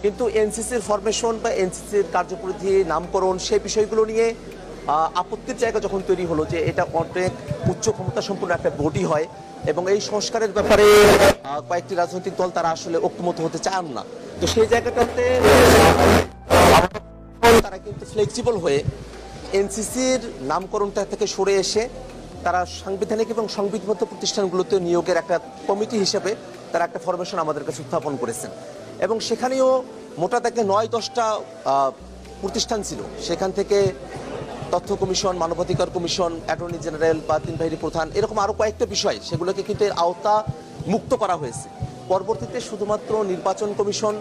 কিন্তু এনসিসির ফরমেশন বা এনসিসির কার্যপরিধি নামকরণ সেই বিষয়গুলো নিয়ে আপত্তির জায়গা যখন তৈরি হলো যে এটা অনেক উচ্চ ক্ষমতা সম্পন্ন একটা বডি হয় এবং এই সংস্কারের ব্যাপারে কয়েকটি রাজনৈতিক দল তারা আসলে ঐক্যমত হতে চান না। তো সেই জায়গাটাতে তারা কিন্তু ফ্লেক্সিবল হয়ে এনসিসির নামকরণটা থেকে সরে এসে তারা সাংবিধানিক এবং সংবিধিবদ্ধ প্রতিষ্ঠানগুলোতে নিয়োগের একটা কমিটি হিসেবে তারা একটা ফরমেশন আমাদের কাছে উত্থাপন করেছেন এবং সেখানেও মোটা দাগে 9-10টা প্রতিষ্ঠান ছিল। সেখান থেকে তথ্য কমিশন, মানবাধিকার কমিশন, অ্যাটর্নি জেনারেল বা 3 বাহিনী প্রধান, এরকম আরো কয়েকটা বিষয় সেগুলোকে কিন্তু এর আওতা মুক্ত করা হয়েছে। পরবর্তীতে শুধুমাত্র নির্বাচন কমিশন,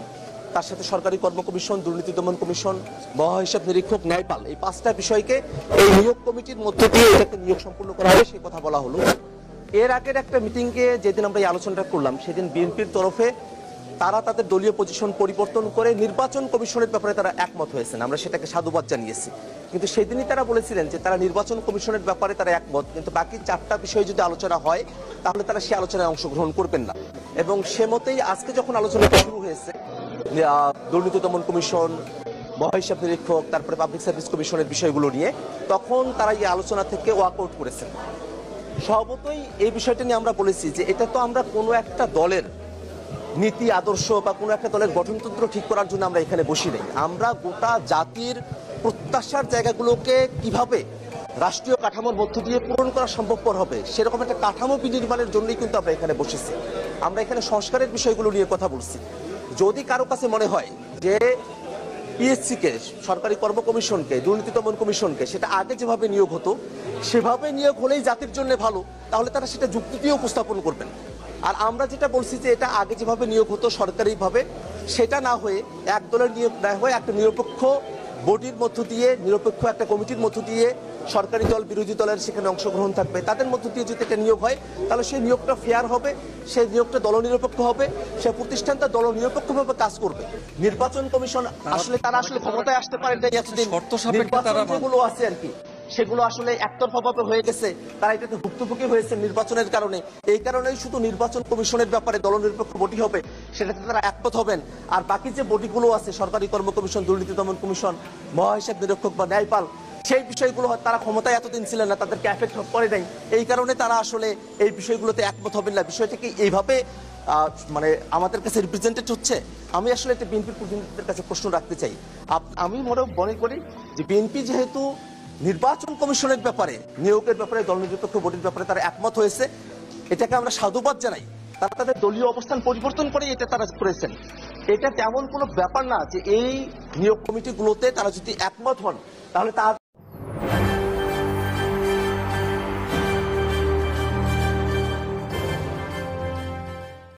তার সাথে সরকারি কর্ম কমিশন, দুর্নীতি দমন কমিশন, মহাহিসাব নিরীক্ষক, ন্যায়পাল, এই 5টা বিষয়কে এই নিয়োগ কমিটির মধ্যে দিয়ে এটাকে নিয়োগ সম্পূর্ণ করা হবে সেই কথা বলা হলো। এর আগের একটা মিটিংয়ে যেদিন আমরা এই আলোচনাটা করলাম সেদিন বিএনপির তরফে তারা তাদের দলীয় পজিশন পরিবর্তন করে নির্বাচন কমিশনের ব্যাপারে তারা একমত হয়েছেন, আমরা সেটাকে সাধুবাদ জানিয়েছি। কিন্তু সেদিনই তারা বলেছিলেন যে তারা নির্বাচন কমিশনের ব্যাপারে তারা একমত, কিন্তু বাকি 4টা বিষয় যদি আলোচনা হয় তাহলে তারা সেই আলোচনায় অংশগ্রহণ করবেন না। এবং সে মতেই আজকে যখন আলোচনাটা শুরু হয়েছে দুর্নীতি দমন কমিশন, মহাহিসাব নিরীক্ষক, তারপরে পাবলিক সার্ভিস কমিশনের বিষয়গুলো নিয়ে, তখন তারা এই আলোচনা থেকে ওয়াকআউট করেছেন। স্বভাবতই এই বিষয়টা নিয়ে আমরা বলেছি যে এটা তো আমরা কোনো একটা দলের নীতি আদর্শ বা কোনো একটা দলের গঠনতন্ত্র ঠিক করার জন্য আমরা এখানে বসি নাই। আমরা গোটা জাতির প্রত্যাশার জায়গাগুলোকে কিভাবে রাষ্ট্রীয় কাঠামোর মধ্য দিয়ে পূরণ করা সম্ভবপর হবে সেরকম একটা কাঠামো বিনির্মাণের জন্যই কিন্তু আমরা এখানে বসেছি। আমরা এখানে সংস্কারের বিষয়গুলো নিয়ে কথা বলছি। যদি কারো কাছে মনে হয় যে পিএসসিকে, সরকারি কর্ম কমিশনকে, দুর্নীতি দমন কমিশনকে সেটা আগে যেভাবে নিয়োগ হতো সেভাবে নিয়োগ হলেই জাতির জন্য ভালো, তাহলে তারা সেটা যুক্তি দিয়ে উপস্থাপন করবেন। আর আমরা যেটা বলছি যে এটা আগে যেভাবে নিয়োগ হতো সরকারিভাবে, সেটা না হয়ে এক দলের নিয়োগ না হয়ে একটা নিরপেক্ষ বডির মধ্য দিয়ে, নিরপেক্ষ একটা কমিটির মধ্য দিয়ে সরকারি দল, বিরোধী দলের সেখানে অংশগ্রহণ থাকবে, তাদের মধ্য দিয়ে যদি এটা নিয়োগ হয় তাহলে সেই নিয়োগটা ফেয়ার হবে, সেই নিয়োগটা দলনিরপেক্ষ হবে, সেই প্রতিষ্ঠানটা দলনিরপেক্ষভাবে কাজ করবে। নির্বাচন কমিশন আসলে তারা আসলে ক্ষমতায় আসতে পারে না এতদিন, নির্বাচন যেগুলো আছে আর কি সেগুলো আসলে একতরফাভাবে হয়ে গেছে, তারা এটাতে ভুক্তভোগী হয়েছে নির্বাচনের কারণে। এই কারণেই শুধু নির্বাচন কমিশনের ব্যাপারে দলনিরপেক্ষ বডি হবে সেটাতে তারা একমত হবেন। আর বাকি যে বডিগুলো আছে, সরকারি কর্ম কমিশন, দুর্নীতি দমন কমিশন, মহাহিসাব নিরীক্ষক বা ন্যায়পাল, সেই বিষয়গুলো তারা ক্ষমতায় এতদিন ছিলেন না, তাদেরকে এফেক্ট করে নাই। এই কারণে তারা আসলে এই বিষয়গুলোতে একমত হবেন না। বিষয়টাকে এইভাবে মানে আমাদের কাছে রিপ্রেজেন্টেড হচ্ছে। আমি আসলে একটা বিএনপির প্রতিনিধিদের কাছে প্রশ্ন রাখতে চাই। আমি মনে করি যে বিএনপি যেহেতু নির্বাচন কমিশনের ব্যাপারে, নিয়োগের ব্যাপারে, দলনিরপেক্ষ বডির ব্যাপারে তারা একমত হয়েছে, এটাকে আমরা সাধুবাদ জানাই। তারা তাদের দলীয় অবস্থান পরিবর্তন করে এটা তারা করেছেন। এটা তেমন কোনো ব্যাপার না যে এই নিয়োগ কমিটিগুলোতে তারা যদি একমত হন তাহলে তার